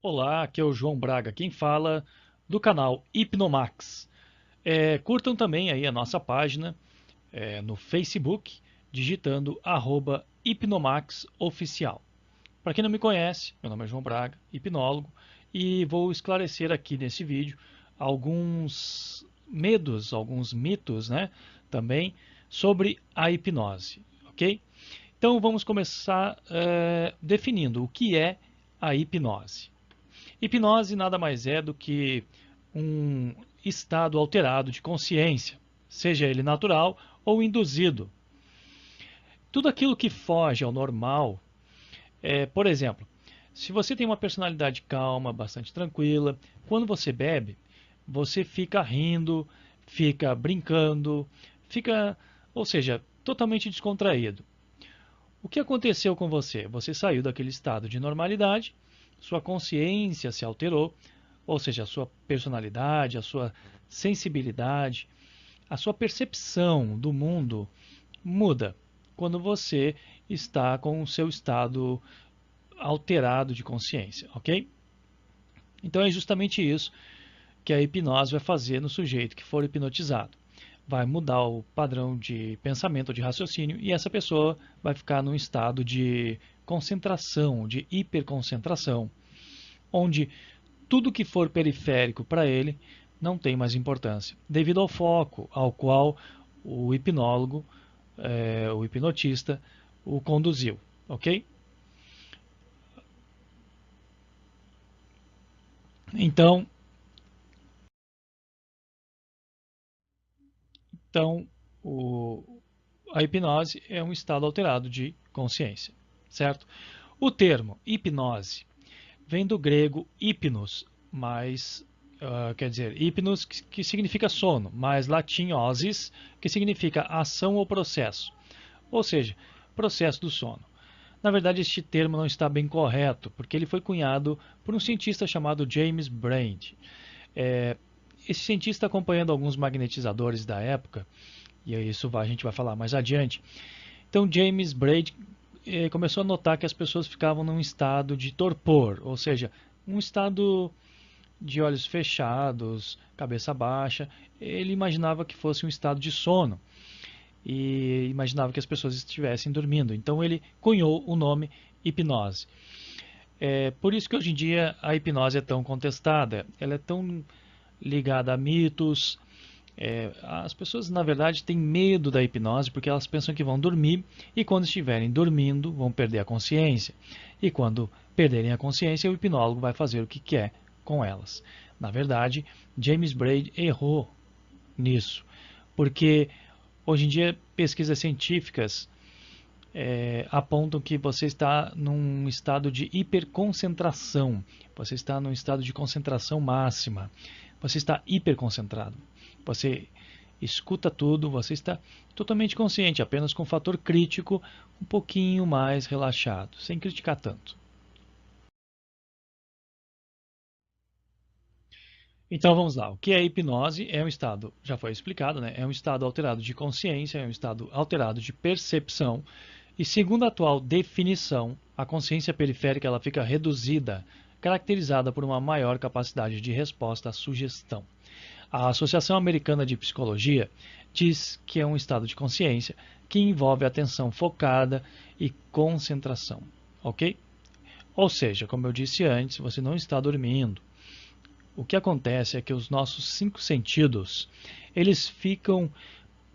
Olá, aqui é o João Braga, quem fala do canal Hipnomax. Curtam também aí a nossa página no Facebook, digitando @hipnomaxoficial. Para quem não me conhece, meu nome é João Braga, hipnólogo, e vou esclarecer aqui nesse vídeo alguns medos, alguns mitos, né, também sobre a hipnose, ok? Então vamos começar definindo o que é a hipnose. Hipnose nada mais é do que um estado alterado de consciência, seja ele natural ou induzido. Tudo aquilo que foge ao normal, por exemplo, se você tem uma personalidade calma, bastante tranquila, quando você bebe, você fica rindo, fica brincando, fica, ou seja, totalmente descontraído. O que aconteceu com você? Você saiu daquele estado de normalidade, sua consciência se alterou, ou seja, a sua personalidade, a sua sensibilidade, a sua percepção do mundo muda quando você está com o seu estado alterado de consciência, ok? Então é justamente isso que a hipnose vai fazer no sujeito que for hipnotizado. Vai mudar o padrão de pensamento, de raciocínio, e essa pessoa vai ficar num estado de concentração, de hiperconcentração, onde tudo que for periférico para ele não tem mais importância, devido ao foco ao qual o hipnólogo, o hipnotista, o conduziu, ok? Então, então o, a hipnose é um estado alterado de consciência, certo? O termo hipnose vem do grego hipnos, mais quer dizer, hipnos que significa sono, mais latim osis, que significa ação ou processo, ou seja, processo do sono. Na verdade, este termo não está bem correto, porque ele foi cunhado por um cientista chamado James Braid. É, esse cientista, acompanhando alguns magnetizadores da época, e isso a gente vai falar mais adiante, então James Braid começou a notar que as pessoas ficavam num estado de torpor, ou seja, um estado de olhos fechados, cabeça baixa. Ele imaginava que fosse um estado de sono e imaginava que as pessoas estivessem dormindo. Então ele cunhou o nome hipnose. É por isso que hoje em dia a hipnose é tão contestada. Ela é tão ligada a mitos. As pessoas, na verdade, têm medo da hipnose porque elas pensam que vão dormir e, quando estiverem dormindo, vão perder a consciência. E quando perderem a consciência, o hipnólogo vai fazer o que quer com elas. Na verdade, James Braid errou nisso, porque hoje em dia pesquisas científicas apontam que você está num estado de hiperconcentração, você está num estado de concentração máxima, você está hiperconcentrado, você escuta tudo, você está totalmente consciente, apenas com o fator crítico um pouquinho mais relaxado, sem criticar tanto. Então vamos lá. O que é hipnose? É um estado, já foi explicado, né? É um estado alterado de consciência, é um estado alterado de percepção. E segundo a atual definição, a consciência periférica ela fica reduzida, caracterizada por uma maior capacidade de resposta à sugestão. A Associação Americana de Psicologia diz que é um estado de consciência que envolve atenção focada e concentração, ok? Ou seja, como eu disse antes, você não está dormindo. O que acontece é que os nossos cinco sentidos eles ficam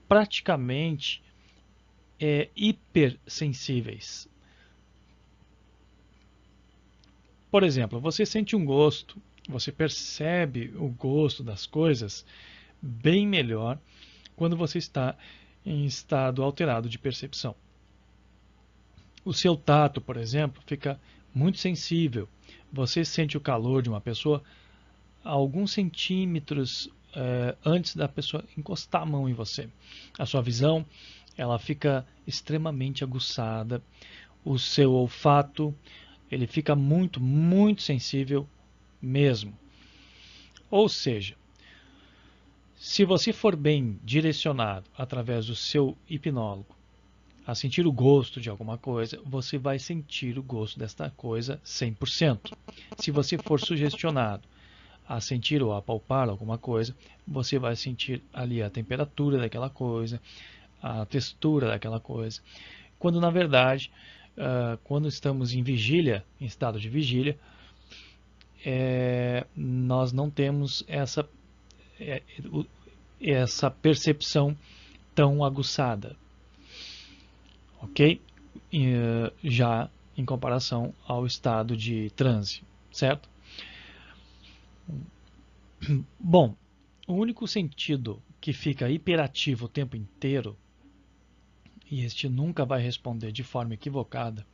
praticamente hipersensíveis. Por exemplo, você sente um gosto, você percebe o gosto das coisas bem melhor quando você está em estado alterado de percepção. O seu tato, por exemplo, fica muito sensível. Você sente o calor de uma pessoa a alguns centímetros antes da pessoa encostar a mão em você. A sua visão ela fica extremamente aguçada. O seu olfato ele fica muito, muito sensível mesmo. Ou seja, se você for bem direcionado através do seu hipnólogo, a sentir o gosto de alguma coisa, você vai sentir o gosto desta coisa 100%. Se você for sugestionado a sentir ou a palpar alguma coisa, você vai sentir ali a temperatura daquela coisa, a textura daquela coisa. Quando na verdade, quando estamos em vigília, em estado de vigília, nós não temos essa percepção tão aguçada, ok? Já em comparação ao estado de transe, certo? Bom, o único sentido que fica hiperativo o tempo inteiro, e este nunca vai responder de forma equivocada,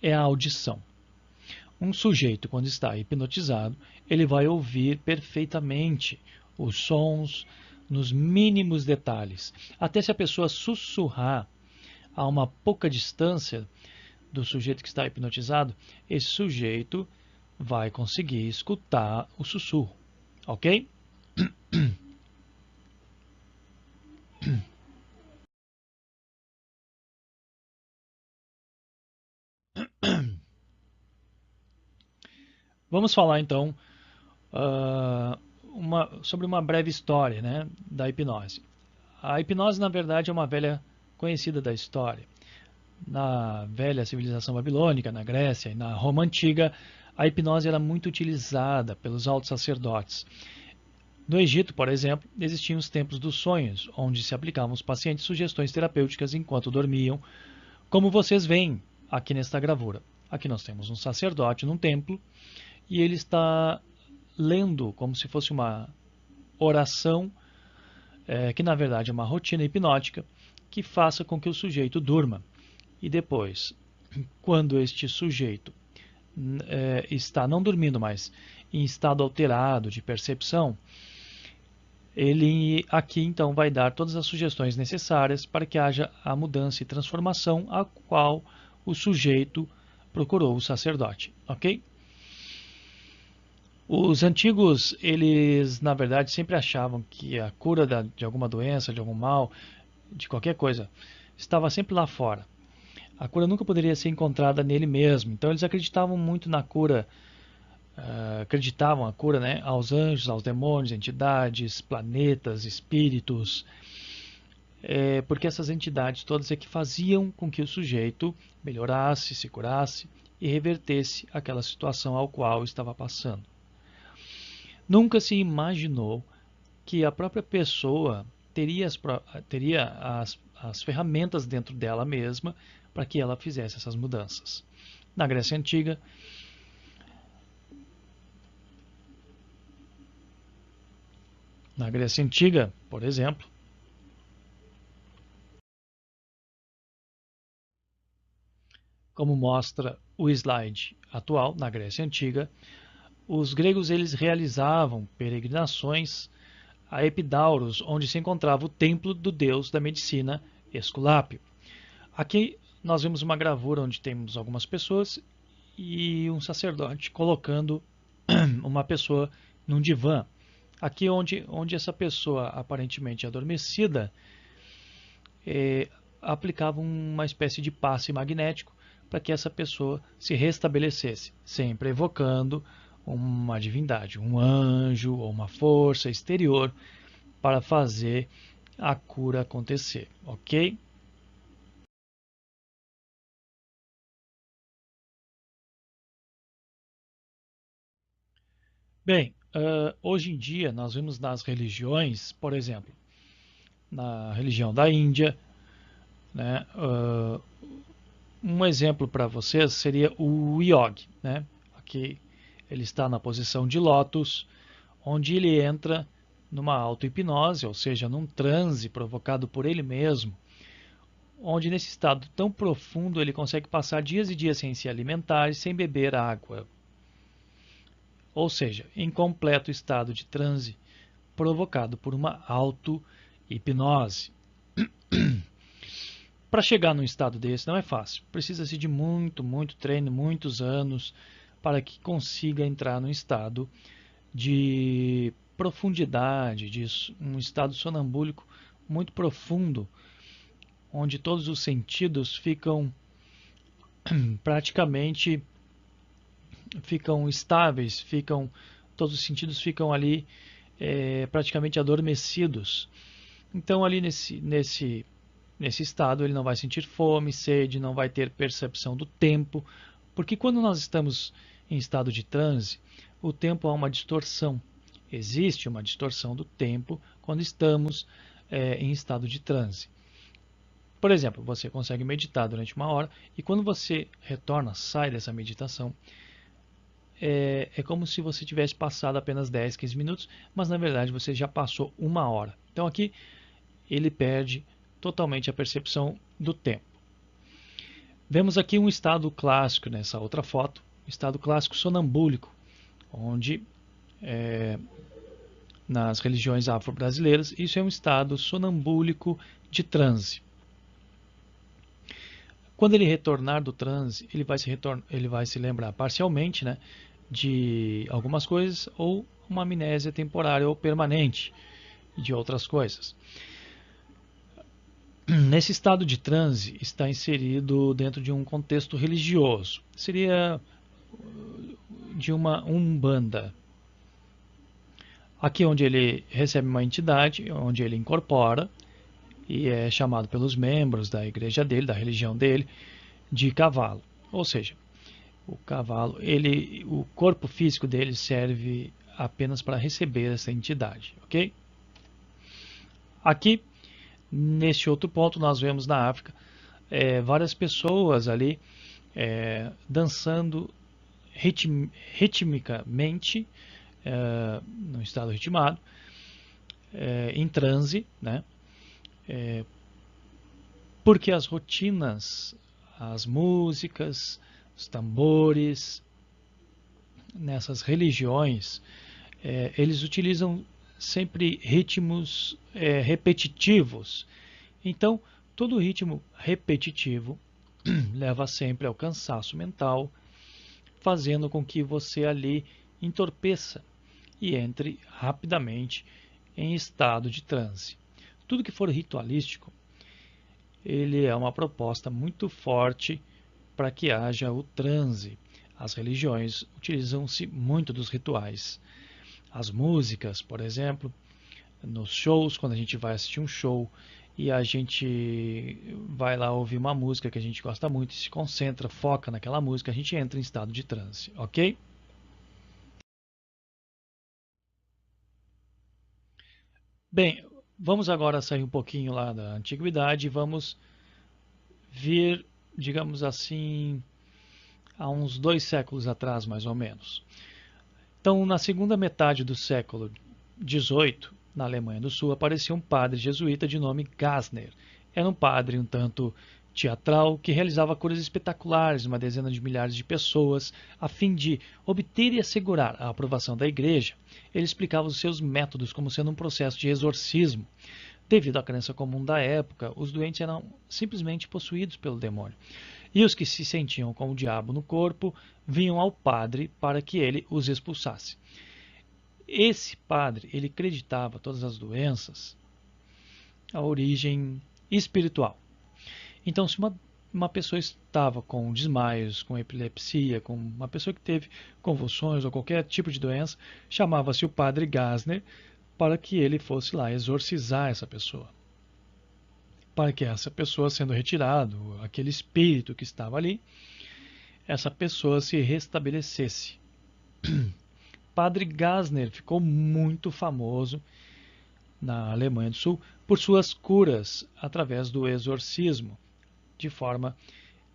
é a audição. Um sujeito, quando está hipnotizado, ele vai ouvir perfeitamente os sons nos mínimos detalhes. Até se a pessoa sussurrar a uma pouca distância do sujeito que está hipnotizado, esse sujeito vai conseguir escutar o sussurro, ok? Vamos falar então sobre uma breve história, né, da hipnose. A hipnose, na verdade, é uma velha conhecida da história. Na velha civilização babilônica, na Grécia e na Roma antiga, a hipnose era muito utilizada pelos altos sacerdotes. No Egito, por exemplo, existiam os templos dos sonhos, onde se aplicavam aos pacientes sugestões terapêuticas enquanto dormiam, como vocês veem aqui nesta gravura. Aqui nós temos um sacerdote num templo e ele está lendo como se fosse uma oração, que na verdade é uma rotina hipnótica, que faça com que o sujeito durma. E depois, quando este sujeito está não dormindo, mas em estado alterado de percepção, ele aqui então vai dar todas as sugestões necessárias para que haja a mudança e transformação a qual o sujeito procurou o sacerdote, ok? Os antigos, eles na verdade sempre achavam que a cura de alguma doença, de algum mal, de qualquer coisa, estava sempre lá fora. A cura nunca poderia ser encontrada nele mesmo. Então eles acreditavam muito na cura, acreditavam a cura, né, aos anjos, aos demônios, entidades, planetas, espíritos, porque essas entidades todas é que faziam com que o sujeito melhorasse, se curasse e revertesse aquela situação ao qual estava passando. Nunca se imaginou que a própria pessoa teria as ferramentas dentro dela mesma para que ela fizesse essas mudanças. Na Grécia Antiga, por exemplo, como mostra o slide atual, na Grécia Antiga, os gregos eles realizavam peregrinações a Epidauros, onde se encontrava o templo do deus da medicina Esculápio. Aqui nós vemos uma gravura onde temos algumas pessoas e um sacerdote colocando uma pessoa num divã. Aqui onde essa pessoa aparentemente adormecida aplicava uma espécie de passe magnético para que essa pessoa se restabelecesse, sempre evocando uma divindade, um anjo ou uma força exterior para fazer a cura acontecer, ok? Bem, hoje em dia nós vemos nas religiões, por exemplo, na religião da Índia, né, um exemplo para vocês seria o yogi, né? Aqui ele está na posição de lótus, onde ele entra numa auto-hipnose, ou seja, num transe provocado por ele mesmo, onde nesse estado tão profundo ele consegue passar dias e dias sem se alimentar e sem beber água. Ou seja, em completo estado de transe provocado por uma auto-hipnose. Para chegar num estado desse não é fácil. Precisa-se de muito, muito treino, muitos anos para que consiga entrar num estado de profundidade, de um estado sonambúlico muito profundo, onde todos os sentidos ficam praticamente estáveis, todos os sentidos ficam ali praticamente adormecidos. Então ali nesse estado ele não vai sentir fome, sede, não vai ter percepção do tempo, porque quando nós estamos em estado de transe, o tempo há uma distorção. Existe uma distorção do tempo quando estamos em estado de transe. Por exemplo, você consegue meditar durante 1 hora e quando você retorna, sai dessa meditação, é como se você tivesse passado apenas 10, 15 minutos, mas na verdade você já passou 1 hora. Então aqui ele perde totalmente a percepção do tempo. Vemos aqui um estado clássico nessa outra foto, estado clássico sonambúlico, onde nas religiões afro-brasileiras isso é um estado sonambúlico de transe. Quando ele retornar do transe, ele vai se lembrar parcialmente, né, de algumas coisas ou uma amnésia temporária ou permanente de outras coisas. Nesse estado de transe está inserido dentro de um contexto religioso. Seria de uma umbanda. Aqui onde ele recebe uma entidade, onde ele incorpora e é chamado pelos membros da igreja dele, da religião dele, de cavalo. Ou seja, o cavalo, o corpo físico dele serve apenas para receber essa entidade, ok? Aqui, neste outro ponto, nós vemos na África várias pessoas ali dançando ritmicamente, no estado ritmado, em transe, né? Porque as rotinas, as músicas, os tambores, nessas religiões, eles utilizam sempre ritmos repetitivos. Então, todo ritmo repetitivo leva sempre ao cansaço mental, fazendo com que você ali entorpeça e entre rapidamente em estado de transe. Tudo que for ritualístico, ele é uma proposta muito forte para que haja o transe. As religiões utilizam-se muito dos rituais. As músicas, por exemplo, nos shows, quando a gente vai assistir um show e a gente vai lá ouvir uma música que a gente gosta muito e se concentra, foca naquela música, a gente entra em estado de transe, ok? Bem, vamos agora sair um pouquinho lá da antiguidade e vamos vir, digamos assim, há uns 2 séculos atrás, mais ou menos. Então, na segunda metade do século XVIII, na Alemanha do Sul, apareceu um padre jesuíta de nome Gassner. Era um padre um tanto teatral que realizava curas espetaculares, uma dezena de milhares de pessoas, a fim de obter e assegurar a aprovação da igreja. Ele explicava os seus métodos como sendo um processo de exorcismo. Devido à crença comum da época, os doentes eram simplesmente possuídos pelo demônio. E os que se sentiam com o diabo no corpo vinham ao padre para que ele os expulsasse. Esse padre, ele acreditava todas as doenças a origem espiritual. Então, se uma pessoa estava com desmaios, com epilepsia, com uma pessoa que teve convulsões ou qualquer tipo de doença, chamava-se o padre Gassner para que ele fosse lá exorcizar essa pessoa. Para que essa pessoa, sendo retirado, aquele espírito que estava ali, essa pessoa se restabelecesse. Padre Gassner ficou muito famoso na Alemanha do Sul por suas curas através do exorcismo, de forma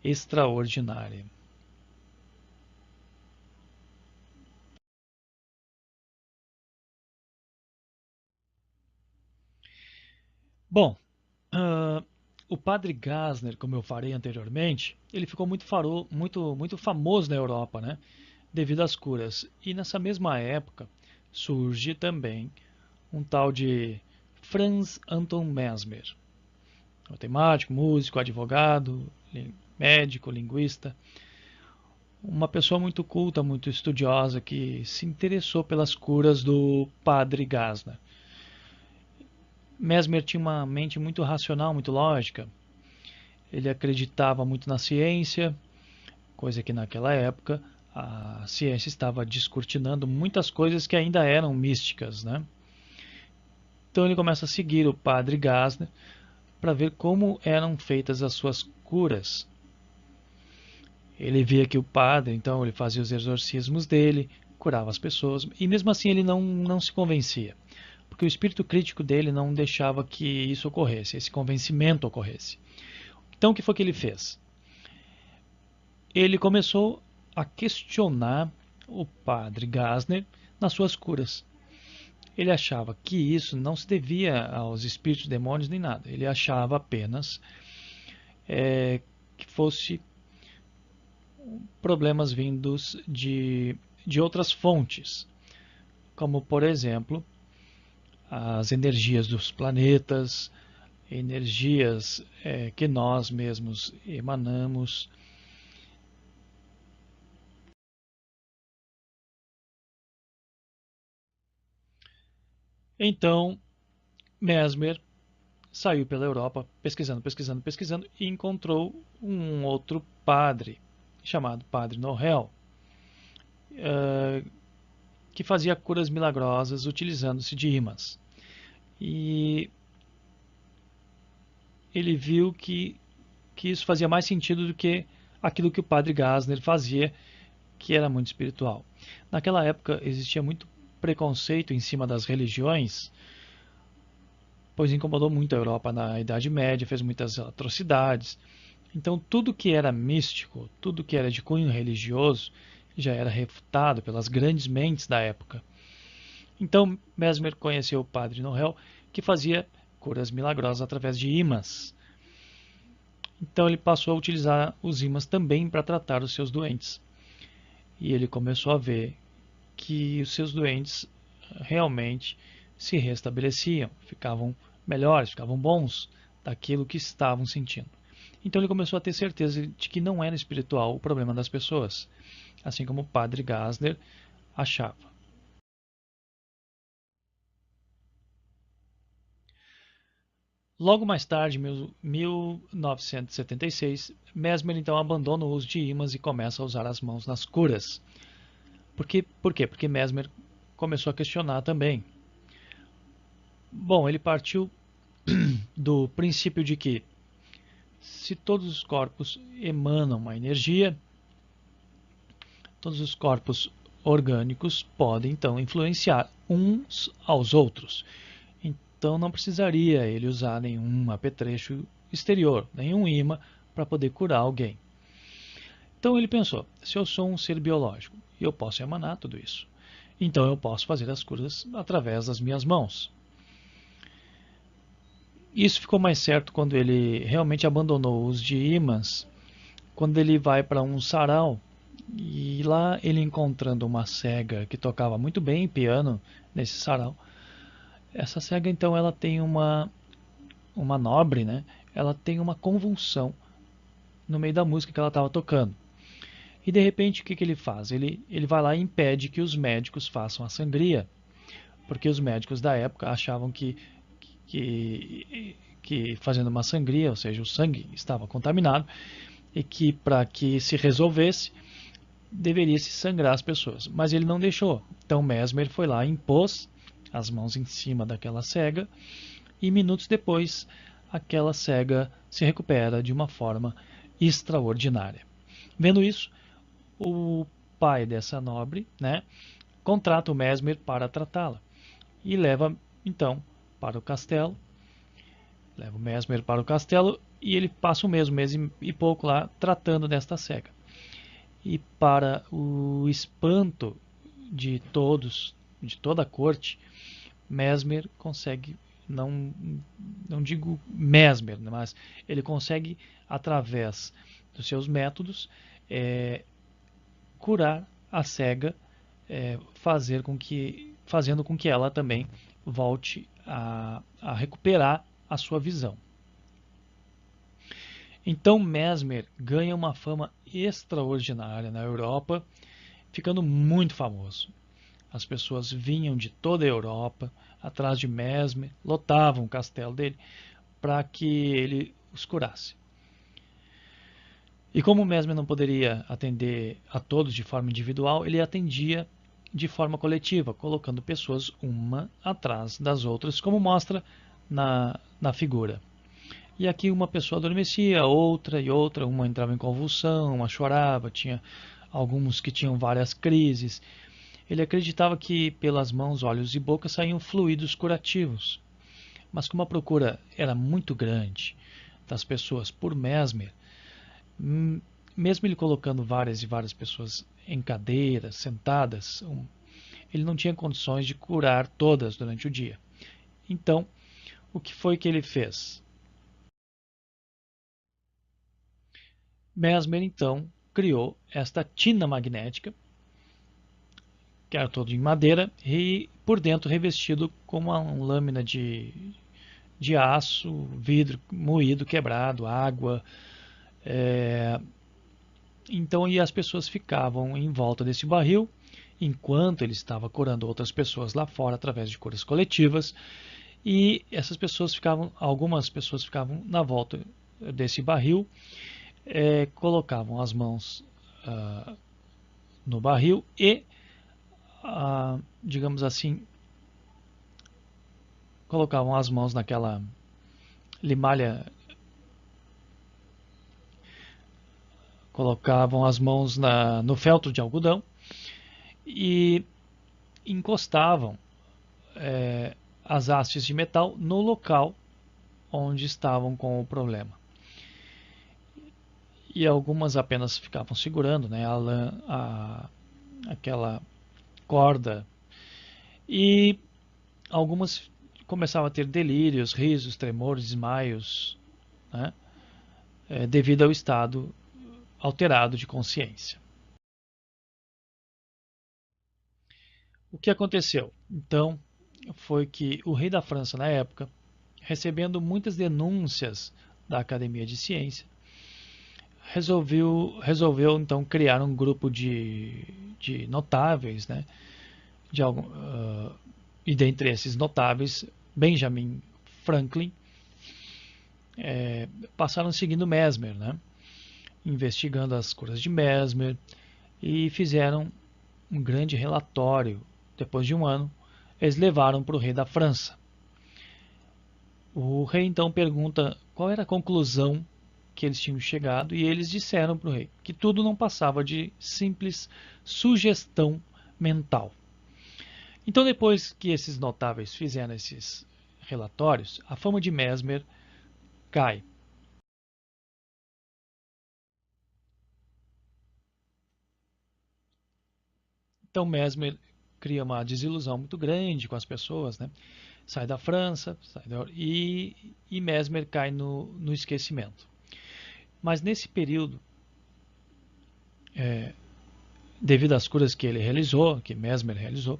extraordinária. Bom, o padre Gassner, como eu falei anteriormente, ele ficou muito famoso na Europa, né? Devido às curas. E nessa mesma época surge também um tal de Franz Anton Mesmer, matemático, músico, advogado, médico, linguista, uma pessoa muito culta, muito estudiosa que se interessou pelas curas do padre Gassner. Mesmer tinha uma mente muito racional, muito lógica, Ele acreditava muito na ciência, coisa que naquela época a ciência estava descortinando muitas coisas que ainda eram místicas, né? Então ele começa a seguir o padre Gassner para ver como eram feitas as suas curas. Ele via que o padre, então, ele fazia os exorcismos dele, curava as pessoas, e mesmo assim ele não se convencia, porque o espírito crítico dele não deixava que isso ocorresse, esse convencimento ocorresse. Então o que foi que ele fez? Ele começou a questionar o padre Gassner nas suas curas. Ele achava que isso não se devia aos espíritos, demônios nem nada. Ele achava apenas que fosse problemas vindos de outras fontes, como por exemplo as energias dos planetas, energias que nós mesmos emanamos. Então, Mesmer saiu pela Europa pesquisando, pesquisando, pesquisando e encontrou um outro padre chamado Padre Noel, que fazia curas milagrosas utilizando-se de imãs. E ele viu que isso fazia mais sentido do que aquilo que o padre Gassner fazia, que era muito espiritual. Naquela época existia muito preconceito em cima das religiões, pois incomodou muito a Europa na Idade Média, fez muitas atrocidades. Então tudo que era místico, tudo que era de cunho religioso, já era refutado pelas grandes mentes da época. Então Mesmer conheceu o padre Noel, que fazia curas milagrosas através de imãs. Então ele passou a utilizar os ímãs também para tratar os seus doentes. E ele começou a ver que os seus doentes realmente se restabeleciam, ficavam melhores, ficavam bons daquilo que estavam sentindo. Então ele começou a ter certeza de que não era espiritual o problema das pessoas, assim como o padre Gassner achava. Logo mais tarde, em 1976, Mesmer então abandona o uso de ímãs e começa a usar as mãos nas curas. Por quê? Porque Mesmer começou a questionar também. Bom, ele partiu do princípio de que se todos os corpos emanam uma energia, todos os corpos orgânicos podem então influenciar uns aos outros. Então não precisaria ele usar nenhum apetrecho exterior, nenhum imã para poder curar alguém. Então ele pensou, se eu sou um ser biológico e eu posso emanar tudo isso, então eu posso fazer as curas através das minhas mãos. Isso ficou mais certo quando ele realmente abandonou o uso de ímãs, quando ele vai para um sarau e lá ele encontrando uma cega que tocava muito bem piano nesse sarau. Essa cega então ela tem uma nobre, né? Ela tem uma convulsão no meio da música que ela estava tocando. E de repente o que ele faz? Ele vai lá e impede que os médicos façam a sangria, porque os médicos da época achavam que fazendo uma sangria, ou seja, o sangue estava contaminado e que para que se resolvesse deveria se sangrar as pessoas, mas ele não deixou. Então Mesmer foi lá, impôs as mãos em cima daquela cega e minutos depois aquela cega se recupera de uma forma extraordinária. Vendo isso, o pai dessa nobre, né, contrata o Mesmer para tratá-la e leva então para o castelo. Leva o Mesmer para o castelo e ele passa o mesmo mês e pouco lá tratando desta cega. E para o espanto de todos, de toda a corte, Mesmer consegue, não digo Mesmer, mas ele consegue, através dos seus métodos, curar a cega, fazendo com que ela também volte a recuperar a sua visão. Então Mesmer ganha uma fama extraordinária na Europa, ficando muito famoso. As pessoas vinham de toda a Europa atrás de Mesmer, lotavam o castelo dele para que ele os curasse. E como o Mesmer não poderia atender a todos de forma individual, ele atendia de forma coletiva, colocando pessoas uma atrás das outras, como mostra na figura. E aqui uma pessoa adormecia, outra e outra, uma entrava em convulsão, uma chorava, tinha alguns que tinham várias crises. Ele acreditava que pelas mãos, olhos e boca saíam fluidos curativos. Mas como a procura era muito grande das pessoas por Mesmer, mesmo ele colocando várias e várias pessoas em cadeiras, sentadas, ele não tinha condições de curar todas durante o dia. Então, o que foi que ele fez? Mesmer, então, criou esta tina magnética, que era todo em madeira, e por dentro revestido com uma lâmina de aço, vidro moído, quebrado, água. Então, e as pessoas ficavam em volta desse barril, enquanto ele estava curando outras pessoas lá fora através de curas coletivas. E essas pessoas ficavam, algumas pessoas ficavam na volta desse barril, colocavam as mãos no barril e, digamos assim, colocavam as mãos naquela limalha, colocavam as mãos no feltro de algodão e encostavam as hastes de metal no local onde estavam com o problema. E algumas apenas ficavam segurando, né, aquela corda, e algumas começavam a ter delírios, risos, tremores, desmaios, né, devido ao estado alterado de consciência. O que aconteceu? Então, foi que o rei da França, na época, recebendo muitas denúncias da Academia de Ciência, resolveu então criar um grupo de notáveis, né? E dentre esses notáveis, Benjamin Franklin, passaram seguindo Mesmer, né? Investigando as curas de Mesmer, e fizeram um grande relatório. Depois de um ano, eles levaram para o rei da França. O rei então pergunta qual era a conclusão que eles tinham chegado, e eles disseram para o rei que tudo não passava de simples sugestão mental. Então, depois que esses notáveis fizeram esses relatórios, a fama de Mesmer cai. Então, Mesmer cria uma desilusão muito grande com as pessoas, né? Sai da França, e Mesmer cai no esquecimento. Mas nesse período, devido às curas que ele realizou, que Mesmer realizou,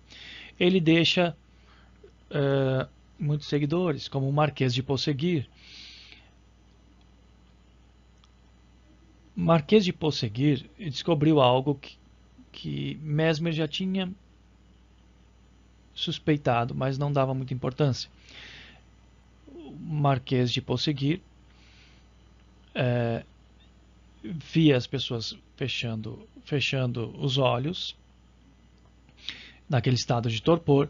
ele deixa muitos seguidores, como o Marquês de Posseguir. Marquês de Posseguir descobriu algo que Mesmer já tinha suspeitado, mas não dava muita importância. O Marquês de Posseguir via as pessoas fechando os olhos, naquele estado de torpor,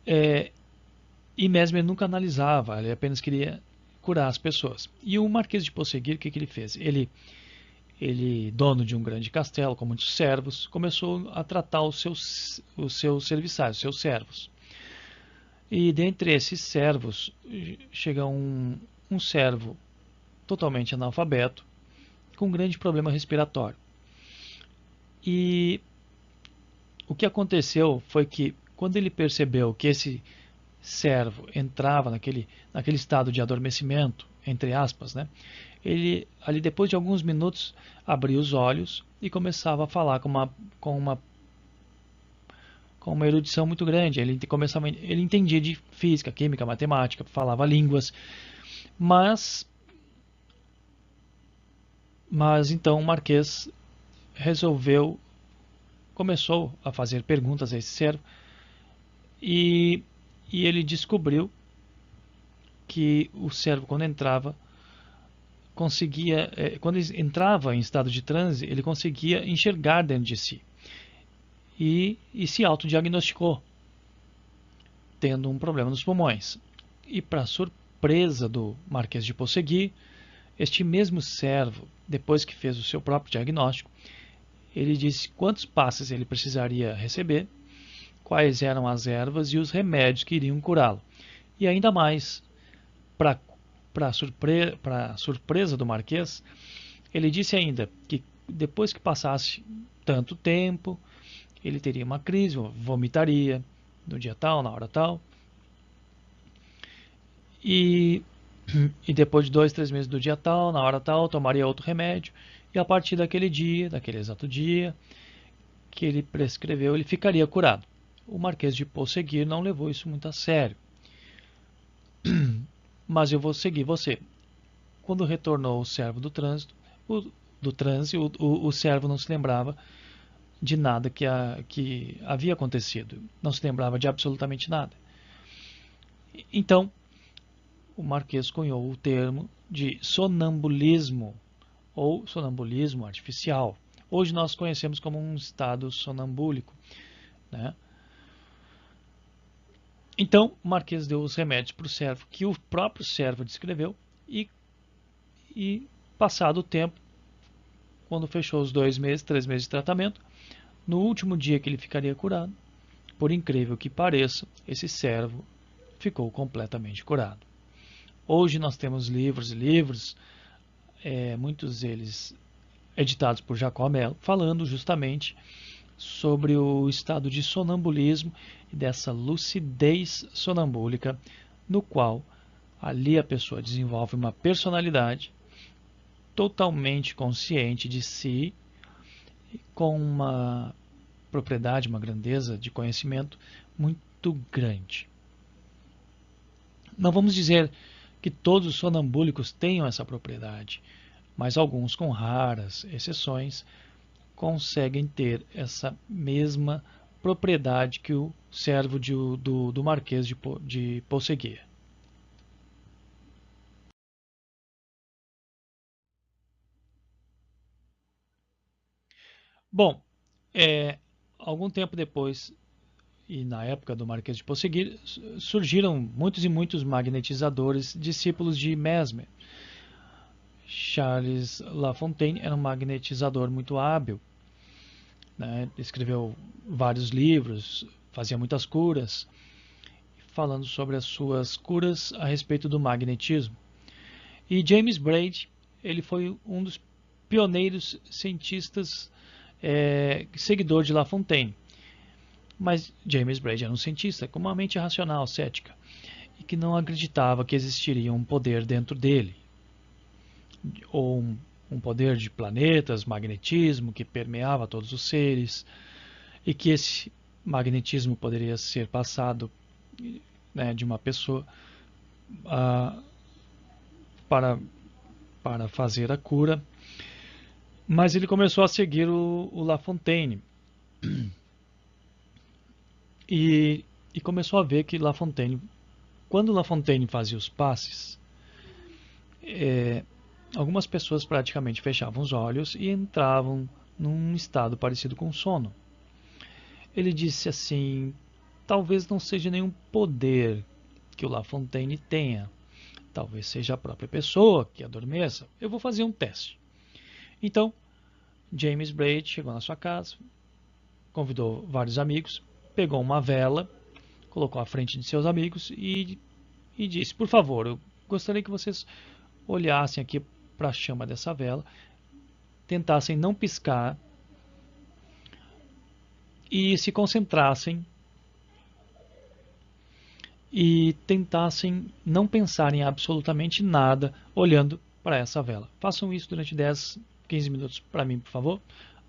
e Mesmer nunca analisava, ele apenas queria curar as pessoas. E o Marquês de Posseguir, o que ele fez? Ele, dono de um grande castelo com muitos servos, começou a tratar os seus serviçais, os seus servos. E dentre esses servos chega um servo totalmente analfabeto, com um grande problema respiratório. E o que aconteceu foi que, quando ele percebeu que esse servo entrava naquele estado de adormecimento, entre aspas, né? Ele, ali depois de alguns minutos, abria os olhos e começava a falar com uma erudição muito grande. Ele entendia de física, química, matemática, falava línguas, mas então o Marquês começou a fazer perguntas a esse servo, e ele descobriu que o servo, quando entrava, conseguia, quando ele entrava em estado de transe, ele conseguia enxergar dentro de si e se autodiagnosticou, tendo um problema nos pulmões. E para surpresa do Marquês de Ponsegui, este mesmo servo, depois que fez o seu próprio diagnóstico, ele disse quantos passes ele precisaria receber, quais eram as ervas e os remédios que iriam curá-lo. E ainda mais, para surpresa do Marquês, ele disse ainda que depois que passasse tanto tempo, ele teria uma crise, vomitaria no dia tal, na hora tal. E depois de 2, 3 meses do dia tal, na hora tal, tomaria outro remédio. E a partir daquele dia, daquele exato dia que ele prescreveu, ele ficaria curado. O Marquês de Ponsegui não levou isso muito a sério. Mas eu vou seguir você. Quando retornou o servo do trânsito, o servo não se lembrava de nada que havia acontecido. Não se lembrava de absolutamente nada. Então, o Marquês cunhou o termo de sonambulismo ou sonambulismo artificial. Hoje nós conhecemos como um estado sonambúlico, né? Então, o Marquês deu os remédios para o servo, que o próprio servo descreveu, e passado o tempo, quando fechou os 2 meses, 3 meses de tratamento, no último dia que ele ficaria curado, por incrível que pareça, esse servo ficou completamente curado. Hoje nós temos livros e livros, muitos deles editados por Jacó Mello, falando justamente sobre o estado de sonambulismo e dessa lucidez sonambúlica, no qual ali a pessoa desenvolve uma personalidade totalmente consciente de si, com uma propriedade, uma grandeza de conhecimento muito grande. Não vamos dizer que todos os sonambúlicos tenham essa propriedade, mas alguns, com raras exceções, conseguem ter essa mesma propriedade que o servo do Marquês de Ponsegui. Bom, algum tempo depois, e na época do Marquês de Ponsegui, surgiram muitos e muitos magnetizadores discípulos de Mesmer. Charles Lafontaine era um magnetizador muito hábil, né? Escreveu vários livros, fazia muitas curas, falando sobre as suas curas a respeito do magnetismo. E James Braid, ele foi um dos pioneiros cientistas, seguidor de Lafontaine. Mas James Braid era um cientista com uma mente racional, cética, e que não acreditava que existiria um poder dentro dele, ou um poder de planetas, magnetismo, que permeava todos os seres, e que esse magnetismo poderia ser passado, né, de uma pessoa para fazer a cura. Mas ele começou a seguir o Lafontaine e começou a ver que quando Lafontaine fazia os passes, algumas pessoas praticamente fechavam os olhos e entravam num estado parecido com sono. Ele disse assim: talvez não seja nenhum poder que o Lafontaine tenha, talvez seja a própria pessoa que adormeça. Eu vou fazer um teste. Então, James Braid chegou na sua casa, convidou vários amigos, pegou uma vela, colocou à frente de seus amigos e disse: por favor, eu gostaria que vocês olhassem aqui para a chama dessa vela, tentassem não piscar e se concentrassem e tentassem não pensar em absolutamente nada olhando para essa vela. Façam isso durante 10, 15 minutos para mim, por favor.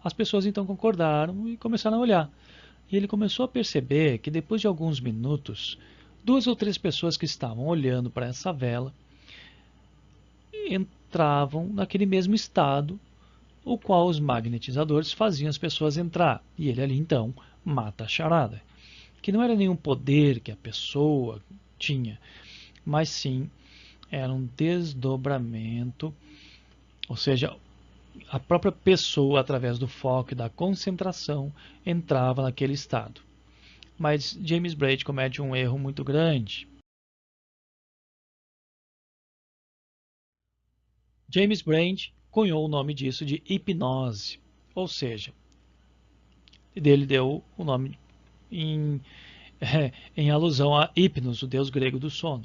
As pessoas então concordaram e começaram a olhar. E ele começou a perceber que depois de alguns minutos, 2 ou 3 pessoas que estavam olhando para essa vela entravam naquele mesmo estado, o qual os magnetizadores faziam as pessoas entrar. E ele ali então mata a charada. Que não era nenhum poder que a pessoa tinha, mas sim era um desdobramento Ou seja, a própria pessoa, através do foco e da concentração, entrava naquele estado. Mas James Braid comete um erro muito grande. James Braid cunhou o nome disso de hipnose, ou seja, ele deu o nome em, em alusão a Hypnos, o deus grego do sono,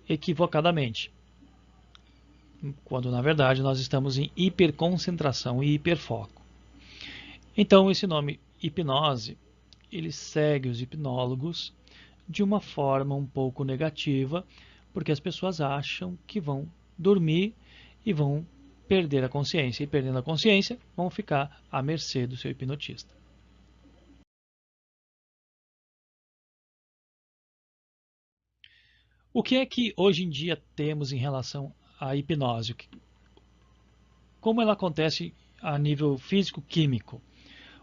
equivocadamente, quando na verdade nós estamos em hiperconcentração e hiperfoco. Então esse nome hipnose, ele segue os hipnólogos de uma forma um pouco negativa, porque as pessoas acham que vão dormir e vão perder a consciência, e perdendo a consciência vão ficar à mercê do seu hipnotista. O que é que hoje em dia temos em relação à hipnose? Como ela acontece a nível físico-químico?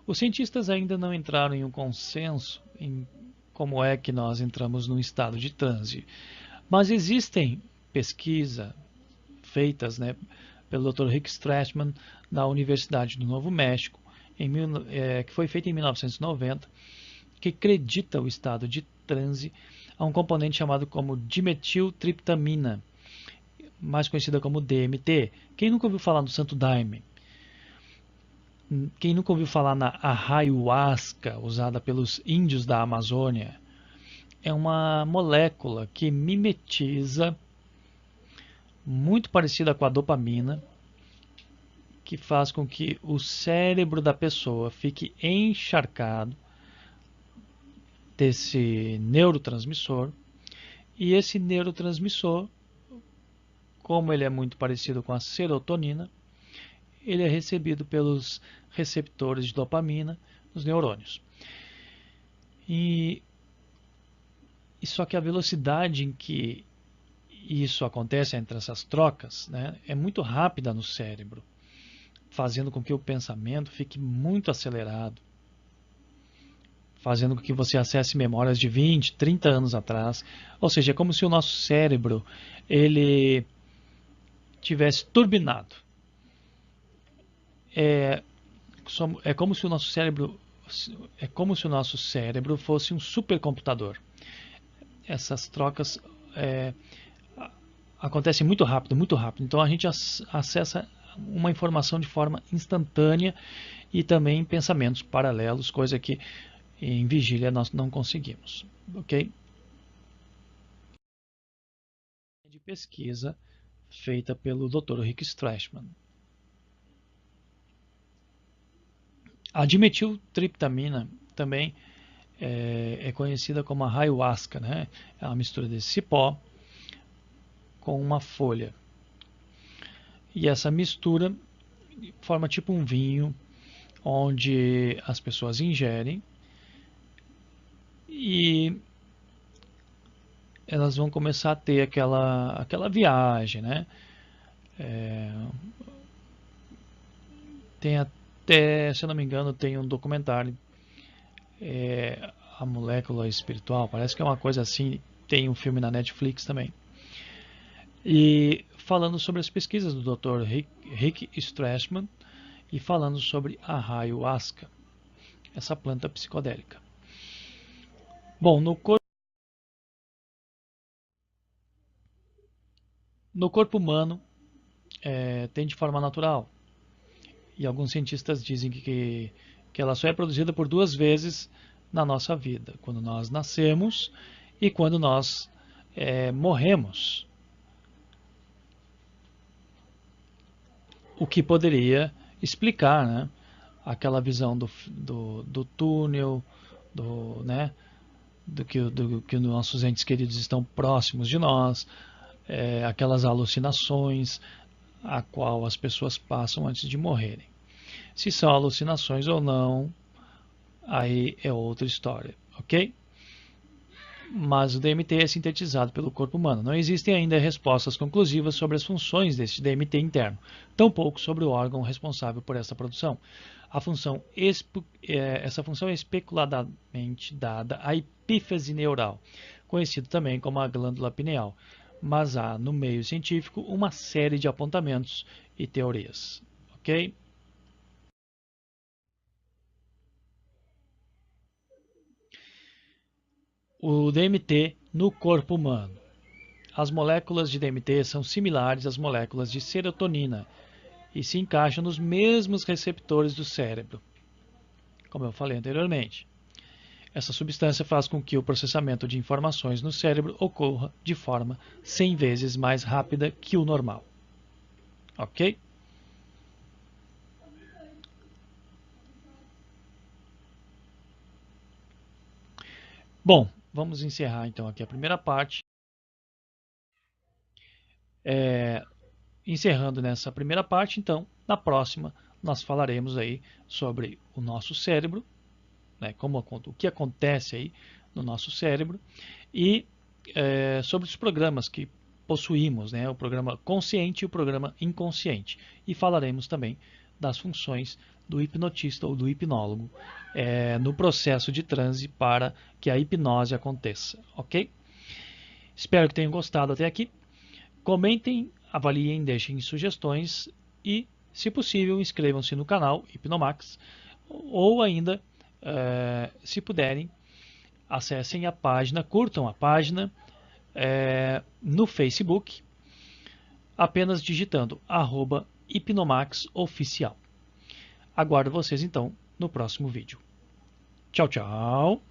Os cientistas ainda não entraram em um consenso em como é que nós entramos num estado de transe, mas existem pesquisas feitas, né, pelo Dr. Rick Strassman da Universidade do Novo México, que foi feita em 1990, que acredita o estado de transe a um componente chamado como dimetiltriptamina, mais conhecida como DMT. Quem nunca ouviu falar no Santo Daime? Quem nunca ouviu falar na ayahuasca, usada pelos índios da Amazônia? É uma molécula que mimetiza, muito parecida com a dopamina, que faz com que o cérebro da pessoa fique encharcado desse neurotransmissor. E esse neurotransmissor, como ele é muito parecido com a serotonina, ele é recebido pelos receptores de dopamina nos neurônios. E só que a velocidade em que isso acontece entre essas trocas, né, é muito rápida no cérebro, fazendo com que o pensamento fique muito acelerado, fazendo com que você acesse memórias de 20, 30 anos atrás. Ou seja, é como se o nosso cérebro ele tivesse turbinado. É, é como se o nosso cérebro fosse um supercomputador. Essas trocas acontecem muito rápido, muito rápido. Então a gente acessa uma informação de forma instantânea e também pensamentos paralelos, coisa que em vigília nós não conseguimos, ok? De pesquisa feita pelo Dr. Rick Strassman. A dimetiltriptamina também é conhecida como a ayahuasca, né? É uma mistura desse cipó com uma folha. E essa mistura forma tipo um vinho, onde as pessoas ingerem e elas vão começar a ter aquela viagem, né? Tem até, se eu não me engano, tem um documentário, A Molécula Espiritual, parece que é uma coisa assim, tem um filme na Netflix também. E falando sobre as pesquisas do Dr. Rick Strassman e falando sobre a ayahuasca, essa planta psicodélica. Bom, no corpo humano tem de forma natural. E alguns cientistas dizem que ela só é produzida por 2 vezes na nossa vida, quando nós nascemos e quando nós morremos. O que poderia explicar, né, aquela visão do túnel, né, do que nossos entes queridos estão próximos de nós, aquelas alucinações a qual as pessoas passam antes de morrerem. Se são alucinações ou não, aí é outra história, ok? Mas o DMT é sintetizado pelo corpo humano. Não existem ainda respostas conclusivas sobre as funções deste DMT interno, tampouco sobre o órgão responsável por essa produção. Essa função é especuladamente dada à epífise neural, conhecido também como a glândula pineal, mas há no meio científico uma série de apontamentos e teorias, ok? O DMT no corpo humano. As moléculas de DMT são similares às moléculas de serotonina e se encaixam nos mesmos receptores do cérebro, como eu falei anteriormente. Essa substância faz com que o processamento de informações no cérebro ocorra de forma 100 vezes mais rápida que o normal. Ok? Bom, vamos encerrar então aqui a primeira parte. Encerrando nessa primeira parte, então, na próxima nós falaremos aí sobre o nosso cérebro, né, o que acontece aí no nosso cérebro e sobre os programas que possuímos, né, o programa consciente e o programa inconsciente. E falaremos também das funções do hipnotista ou do hipnólogo no processo de transe para que a hipnose aconteça, ok? Espero que tenham gostado até aqui. Comentem, avaliem, deixem sugestões e, se possível, inscrevam-se no canal Hipnomax ou ainda, se puderem, acessem a página, curtam a página no Facebook, apenas digitando @hipnomaxoficial. Aguardo vocês então no próximo vídeo. Tchau, tchau!